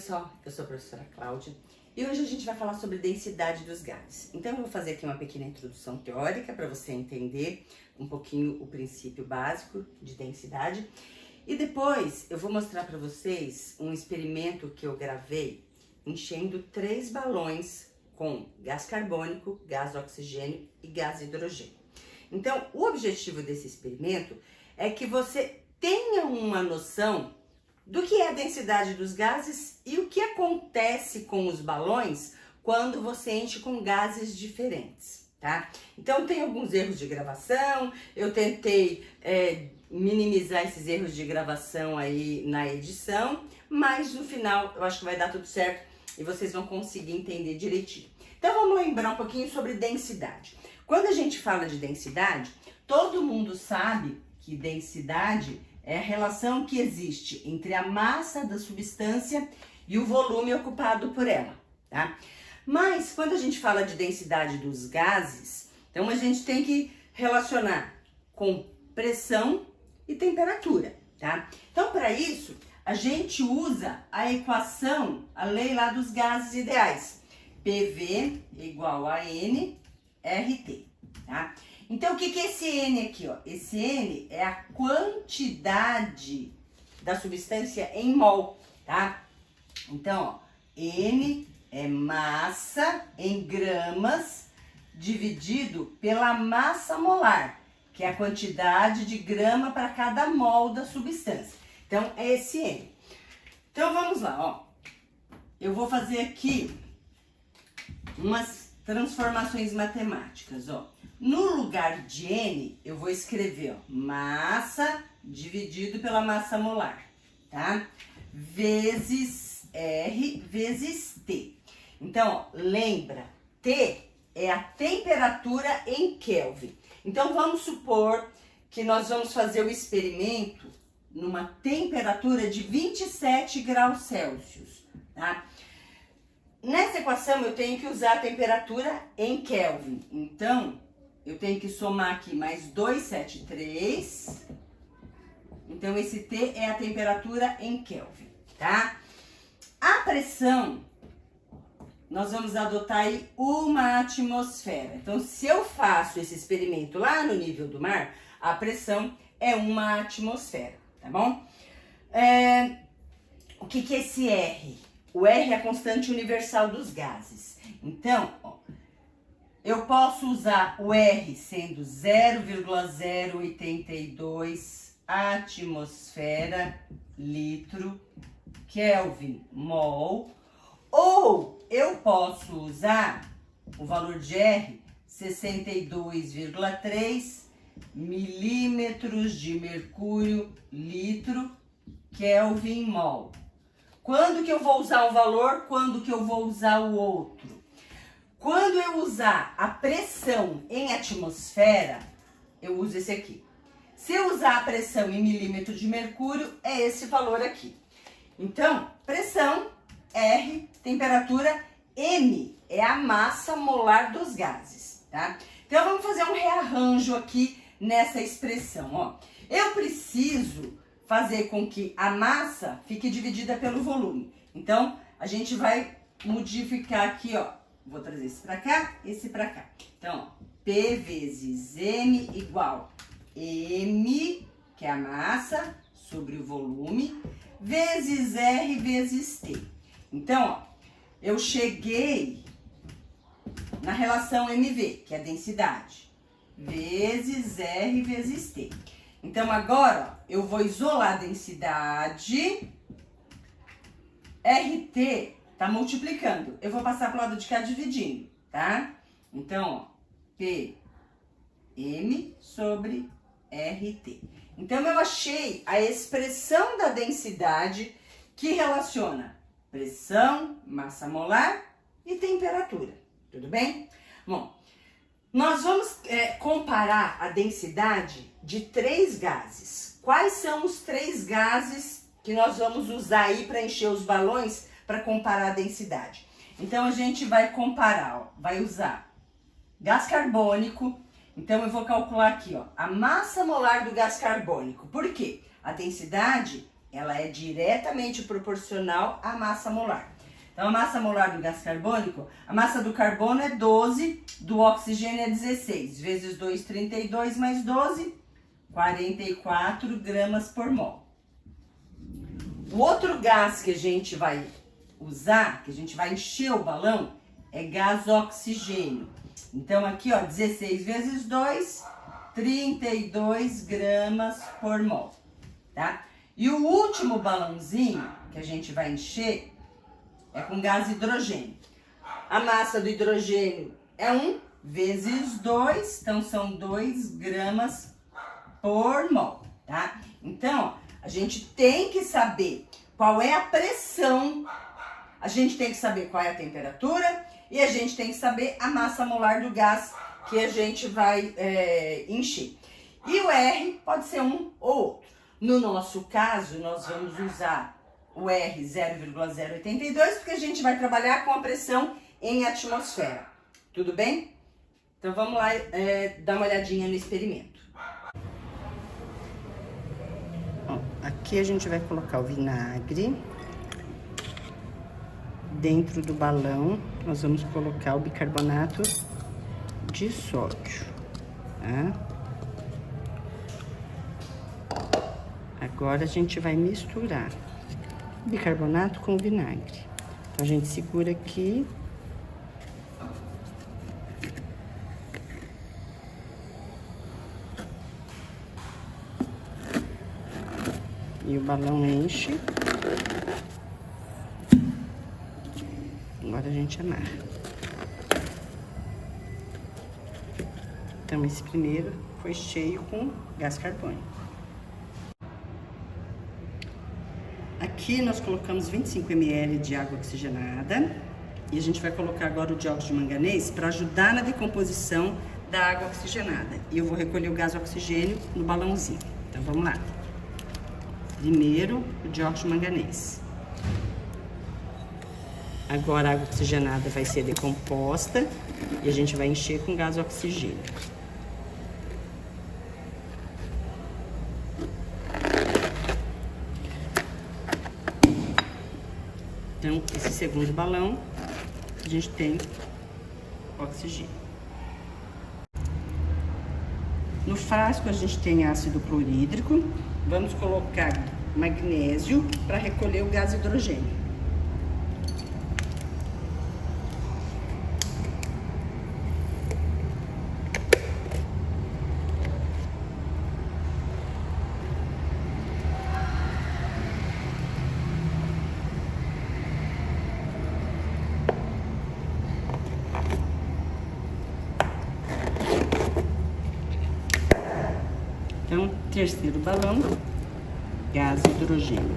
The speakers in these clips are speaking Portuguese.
pessoal, eu sou a professora Cláudia e hoje a gente vai falar sobre densidade dos gases. Então eu vou fazer aqui uma pequena introdução teórica para você entender um pouquinho o princípio básico de densidade e depois eu vou mostrar para vocês um experimento que eu gravei enchendo 3 balões com gás carbônico, gás oxigênio e gás hidrogênio. Então o objetivo desse experimento é que você tenha uma noção do que é a densidade dos gases e o que acontece com os balões quando você enche com gases diferentes, tá? Então tem alguns erros de gravação, eu tentei minimizar esses erros de gravação aí na edição, mas no final eu acho que vai dar tudo certo e vocês vão conseguir entender direitinho. Então vamos lembrar um pouquinho sobre densidade. Quando a gente fala de densidade, todo mundo sabe que densidade é a relação que existe entre a massa da substância e o volume ocupado por ela, tá? Mas quando a gente fala de densidade dos gases, então a gente tem que relacionar com pressão e temperatura, tá? Então para isso, a gente usa a equação, a lei lá dos gases ideais, PV igual a nRT, tá? Então, o que é esse N aqui, ó? Esse N é a quantidade da substância em mol, tá? Então, ó, N é massa em gramas dividido pela massa molar, que é a quantidade de grama para cada mol da substância. Então, é esse N. Então, vamos lá, ó. Eu vou fazer aqui umas transformações matemáticas, ó. No lugar de N, eu vou escrever, ó, massa dividido pela massa molar, tá? Vezes R vezes T. Então, ó, lembra, T é a temperatura em Kelvin. Então, vamos supor que nós vamos fazer o experimento numa temperatura de 27 graus Celsius, tá? Nessa equação, eu tenho que usar a temperatura em Kelvin. Então, eu tenho que somar aqui mais 273. Então, esse T é a temperatura em Kelvin, tá? A pressão, nós vamos adotar aí uma atmosfera. Então, se eu faço esse experimento lá no nível do mar, a pressão é uma atmosfera, tá bom? O que é esse R? O R é a constante universal dos gases. Então, ó, eu posso usar o R sendo 0,082 atmosfera, litro, Kelvin, mol. Ou eu posso usar o valor de R, 62,3 milímetros de mercúrio, litro, Kelvin, mol. Quando que eu vou usar um valor, quando que eu vou usar o outro? Quando eu usar a pressão em atmosfera, eu uso esse aqui. Se eu usar a pressão em milímetro de mercúrio, é esse valor aqui. Então, pressão, R, temperatura, M, é a massa molar dos gases, tá? Então, vamos fazer um rearranjo aqui nessa expressão, ó. Eu preciso fazer com que a massa fique dividida pelo volume. Então, a gente vai modificar aqui, ó. Vou trazer esse pra cá, esse pra cá. Então, ó, P vezes M igual M, que é a massa, sobre o volume, vezes R vezes T. Então, ó, eu cheguei na relação MV, que é a densidade, vezes R vezes T. Então, agora, ó, eu vou isolar a densidade, RT tá multiplicando. Eu vou passar pro lado de cá dividindo, tá? Então, ó, PM sobre RT. Então, eu achei a expressão da densidade que relaciona pressão, massa molar e temperatura. Tudo bem? Bom, nós vamos comparar a densidade de 3 gases. Quais são os 3 gases que nós vamos usar aí para encher os balões para comparar a densidade? Então, a gente vai comparar, ó, vai usar gás carbônico. Então, eu vou calcular aqui, ó, a massa molar do gás carbônico. Por quê? A densidade ela é diretamente proporcional à massa molar. Então, a massa molar do gás carbônico, a massa do carbono é 12, do oxigênio é 16, vezes 2, 32, mais 12, 44 gramas por mol. O outro gás que a gente vai usar, que a gente vai encher o balão, é gás oxigênio. Então, aqui, ó, 16 vezes 2, 32 gramas por mol, tá? E o último balãozinho que a gente vai encher é com gás hidrogênio. A massa do hidrogênio é 1 vezes 2, então são 2 gramas por mol, tá? Então, a gente tem que saber qual é a pressão, a gente tem que saber qual é a temperatura e a gente tem que saber a massa molar do gás que a gente vai encher. E o R pode ser um ou outro. No nosso caso, nós vamos usar o R 0,082, porque a gente vai trabalhar com a pressão em atmosfera. Tudo bem? Então vamos lá dar uma olhadinha no experimento. Ó, aqui a gente vai colocar o vinagre. Dentro do balão, nós vamos colocar o bicarbonato de sódio, tá? Agora a gente vai misturar bicarbonato com vinagre. Então, a gente segura aqui. E o balão enche. Agora a gente amarra. Então, esse primeiro foi cheio com gás carbônico. Aqui nós colocamos 25 ml de água oxigenada e a gente vai colocar agora o dióxido de manganês para ajudar na decomposição da água oxigenada. E eu vou recolher o gás oxigênio no balãozinho. Então vamos lá. Primeiro o dióxido de manganês. Agora a água oxigenada vai ser decomposta e a gente vai encher com gás oxigênio. Então, esse segundo balão, a gente tem oxigênio. No frasco, a gente tem ácido clorídrico. Vamos colocar magnésio para recolher o gás hidrogênio. Então, terceiro balão, gás hidrogênio.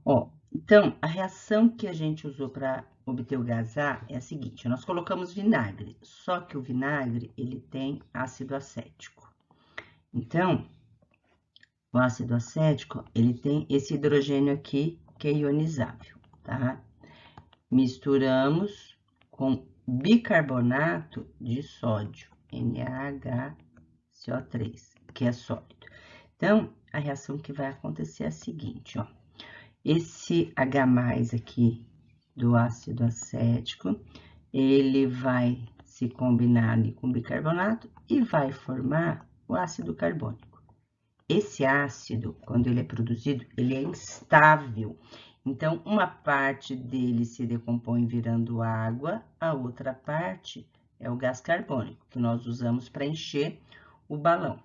Ó, então, a reação que a gente usou para obter o gás A é a seguinte: nós colocamos vinagre, só que o vinagre, ele tem ácido acético. Então, o ácido acético, ele tem esse hidrogênio aqui, que é ionizável, tá? Misturamos com bicarbonato de sódio, NaHCO3, que é sólido. Então, a reação que vai acontecer é a seguinte, ó. Esse H+ aqui do ácido acético, ele vai se combinar ali com bicarbonato e vai formar o ácido carbônico. Esse ácido, quando ele é produzido, ele é instável. Então, uma parte dele se decompõe virando água, a outra parte é o gás carbônico, que nós usamos para encher o balão.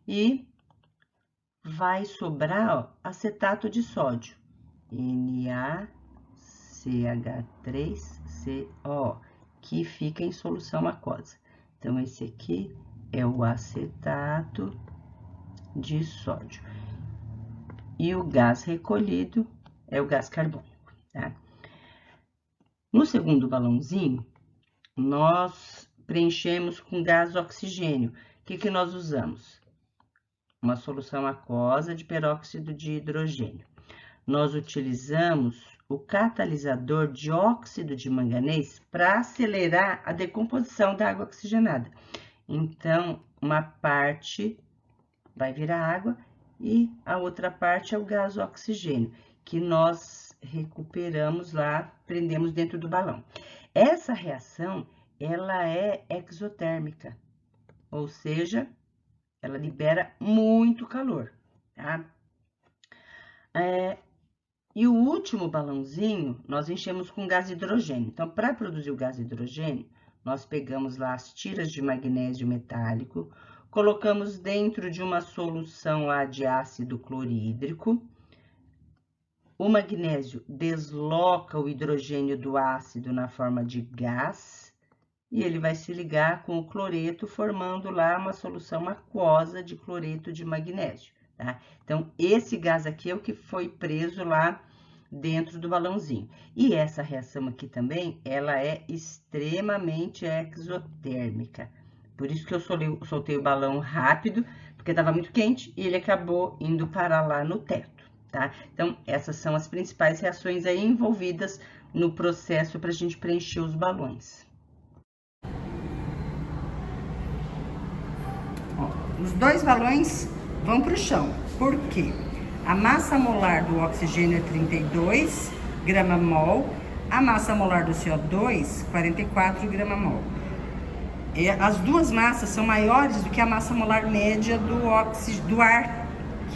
E vai sobrar, ó, acetato de sódio, NaCH3CO, que fica em solução aquosa. Então, esse aqui é o acetato de sódio. E o gás recolhido é o gás carbônico, tá? No segundo balãozinho, nós preenchemos com gás oxigênio. O que nós usamos? Uma solução aquosa de peróxido de hidrogênio. nós utilizamos o catalisador dióxido de manganês para acelerar a decomposição da água oxigenada. Então, uma parte vai virar água e a outra parte é o gás oxigênio, que nós recuperamos lá, prendemos dentro do balão. Essa reação, ela é exotérmica, ou seja, ela libera muito calor, tá? E o último balãozinho, nós enchemos com gás hidrogênio. Então, para produzir o gás hidrogênio, nós pegamos lá as tiras de magnésio metálico, colocamos dentro de uma solução lá de ácido clorídrico. O magnésio desloca o hidrogênio do ácido na forma de gás e ele vai se ligar com o cloreto, formando lá uma solução aquosa de cloreto de magnésio, tá? Então, esse gás aqui é o que foi preso lá dentro do balãozinho. E essa reação aqui também, ela é extremamente exotérmica. Por isso que eu soltei o balão rápido, porque estava muito quente e ele acabou indo parar lá no teto, tá? Então, essas são as principais reações aí envolvidas no processo para a gente preencher os balões. Ó, os dois balões vão para o chão. Por quê? A massa molar do oxigênio é 32 grama-mol, a massa molar do CO2, 44 grama-mol. As duas massas são maiores do que a massa molar média do ar,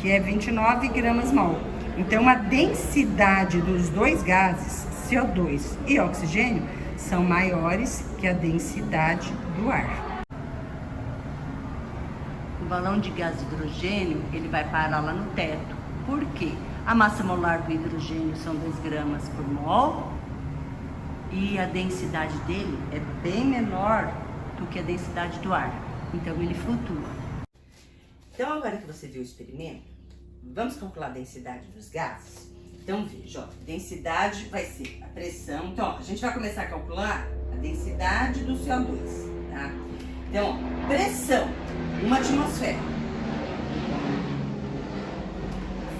que é 29 gramas-mol. Então, a densidade dos dois gases, CO2 e oxigênio, são maiores que a densidade do ar. O balão de gás de hidrogênio, ele vai parar lá no teto. Por quê? A massa molar do hidrogênio são 2 gramas por mol e a densidade dele é bem menor do que a densidade do ar. Então, ele flutua. Então, agora que você viu o experimento, vamos calcular a densidade dos gases? Então, veja, ó, densidade vai ser a pressão. Então, ó, a gente vai começar a calcular a densidade do CO2, tá? Então, ó, pressão, 1 atmosfera,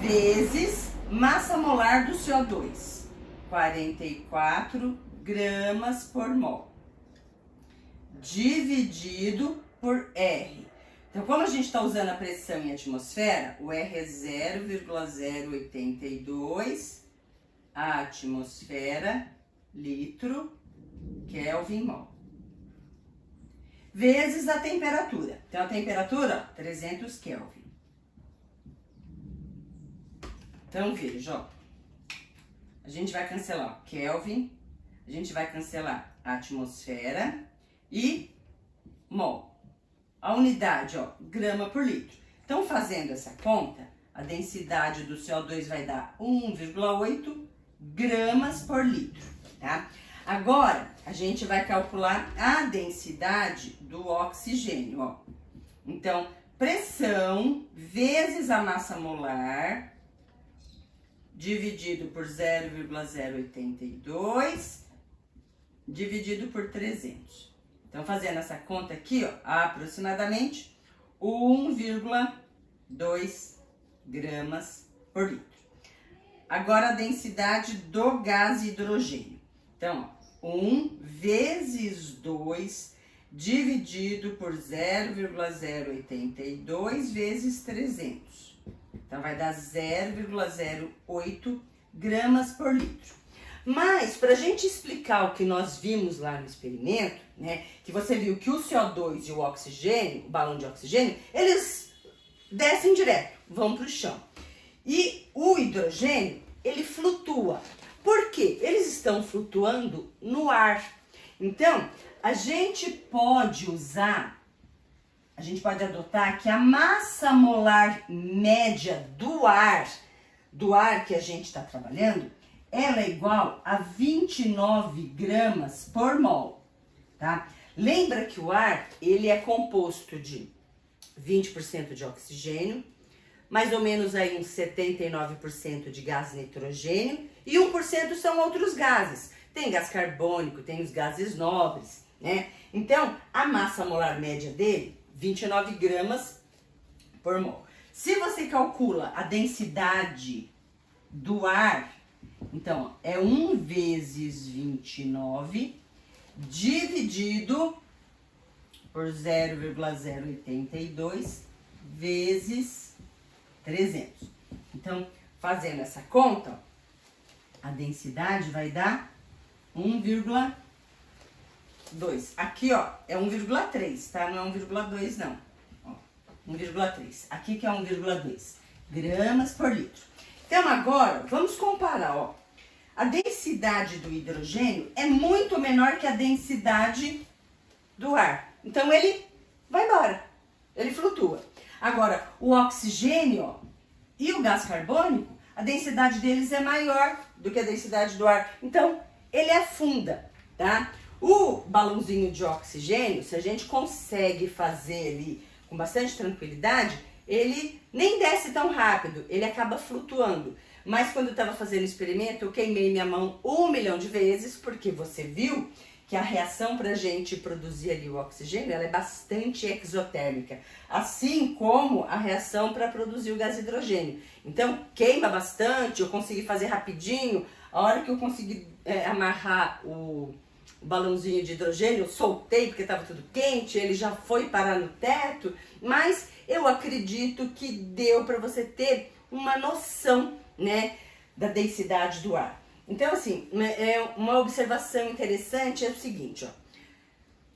vezes massa molar do CO2, 44 gramas por mol, dividido por R. Então, como a gente está usando a pressão em atmosfera, o R é 0,082 atmosfera, litro, Kelvin, mol. Vezes a temperatura. Então, a temperatura, ó, 300 Kelvin. Então, veja, ó. A gente vai cancelar o Kelvin, a gente vai cancelar a atmosfera e mol. A unidade, ó, grama por litro. Então, fazendo essa conta, a densidade do CO2 vai dar 1,8 gramas por litro, tá? Agora, a gente vai calcular a densidade do oxigênio, ó. Então, pressão vezes a massa molar dividido por 0,082 dividido por 300. Então, fazendo essa conta aqui, ó, aproximadamente 1,2 gramas por litro. Agora, a densidade do gás hidrogênio. Então, ó, 1 vezes 2 dividido por 0,082 vezes 300. Então, vai dar 0,08 gramas por litro. Mas, para a gente explicar o que nós vimos lá no experimento, né, que você viu que o CO2 e o oxigênio, o balão de oxigênio, eles descem direto, vão para o chão. E o hidrogênio, ele flutua. Por quê? Eles estão flutuando no ar. Então, a gente pode adotar que a massa molar média do ar que a gente está trabalhando, ela é igual a 29 gramas por mol, tá? Lembra que o ar, ele é composto de 20% de oxigênio, mais ou menos aí uns 79% de gás nitrogênio e 1% são outros gases. Tem gás carbônico, tem os gases nobres, né? Então, a massa molar média dele, 29 gramas por mol. Se você calcula a densidade do ar, então, ó, é 1 vezes 29 dividido por 0,082 vezes 300. Então, fazendo essa conta, ó, a densidade vai dar 1,2. Aqui, ó, é 1,3, tá? Não é 1,2, não. Ó, 1,3. Aqui que é 1,2 gramas por litro. Então, agora, vamos comparar, ó. A densidade do hidrogênio é muito menor que a densidade do ar. Então, ele vai embora. Ele flutua. Agora, o oxigênio, ó, e o gás carbônico, a densidade deles é maior do que a densidade do ar. Então, ele afunda, tá? O balãozinho de oxigênio, se a gente consegue fazer ali com bastante tranquilidade, ele nem desce tão rápido, ele acaba flutuando. Mas quando eu estava fazendo o experimento, eu queimei minha mão 1 milhão de vezes, porque você viu que a reação para a gente produzir ali o oxigênio, ela é bastante exotérmica, assim como a reação para produzir o gás hidrogênio. Então, queima bastante, eu consegui fazer rapidinho. A hora que eu consegui amarrar o balãozinho de hidrogênio, eu soltei porque estava tudo quente, ele já foi parar no teto, mas eu acredito que deu para você ter uma noção, né, da densidade do ar. Então, assim, uma observação interessante é o seguinte, ó.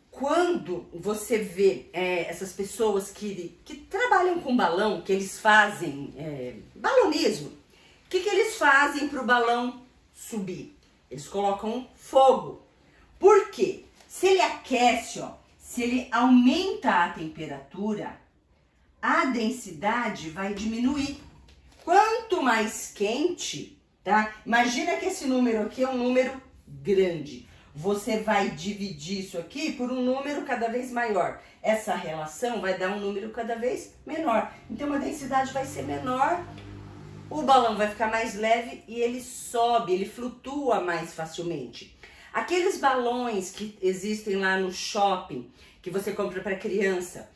Quando você vê essas pessoas que trabalham com balão, que eles fazem balonismo, o que eles fazem para o balão subir? Eles colocam fogo. Por quê? Se ele aquece, ó, se ele aumenta a temperatura, a densidade vai diminuir. Quanto mais quente, tá? Imagina que esse número aqui é um número grande. Você vai dividir isso aqui por um número cada vez maior. Essa relação vai dar um número cada vez menor. Então a densidade vai ser menor, o balão vai ficar mais leve e ele sobe, ele flutua mais facilmente. Aqueles balões que existem lá no shopping, que você compra para criança,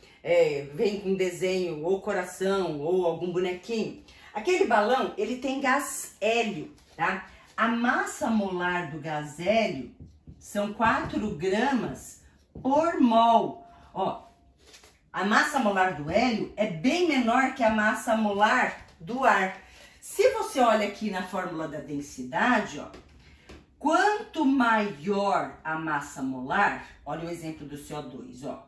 vem com desenho ou coração ou algum bonequinho. Aquele balão, ele tem gás hélio, tá? A massa molar do gás hélio são 4 gramas por mol. Ó, a massa molar do hélio é bem menor que a massa molar do ar. Se você olha aqui na fórmula da densidade, ó, quanto maior a massa molar, olha o exemplo do CO2, ó,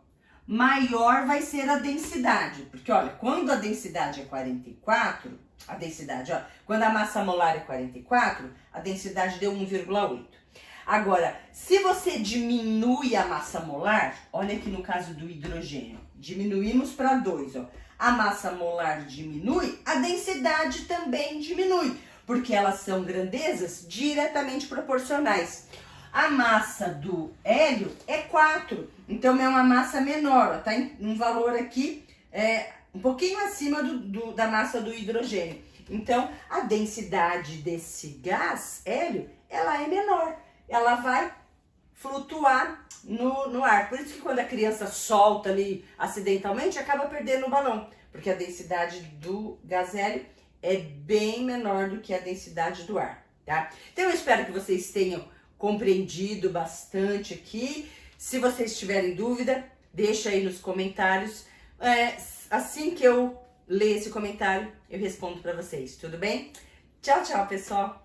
maior vai ser a densidade. Porque, olha, quando a densidade é 44, quando a massa molar é 44, a densidade deu 1,8. Agora, se você diminui a massa molar, olha aqui no caso do hidrogênio, diminuímos para 2, ó. A massa molar diminui, a densidade também diminui, porque elas são grandezas diretamente proporcionais. A massa do hélio é 4, então é uma massa menor, ó, tá em um valor aqui um pouquinho acima da massa do hidrogênio. Então, a densidade desse gás hélio, ela é menor, ela vai flutuar no ar. Por isso que quando a criança solta ali acidentalmente, acaba perdendo o balão, porque a densidade do gás hélio é bem menor do que a densidade do ar, tá? Então, eu espero que vocês tenham compreendido bastante aqui. Se vocês tiverem dúvida, deixa aí nos comentários. Assim que eu ler esse comentário, eu respondo para vocês, tudo bem? Tchau, tchau, pessoal!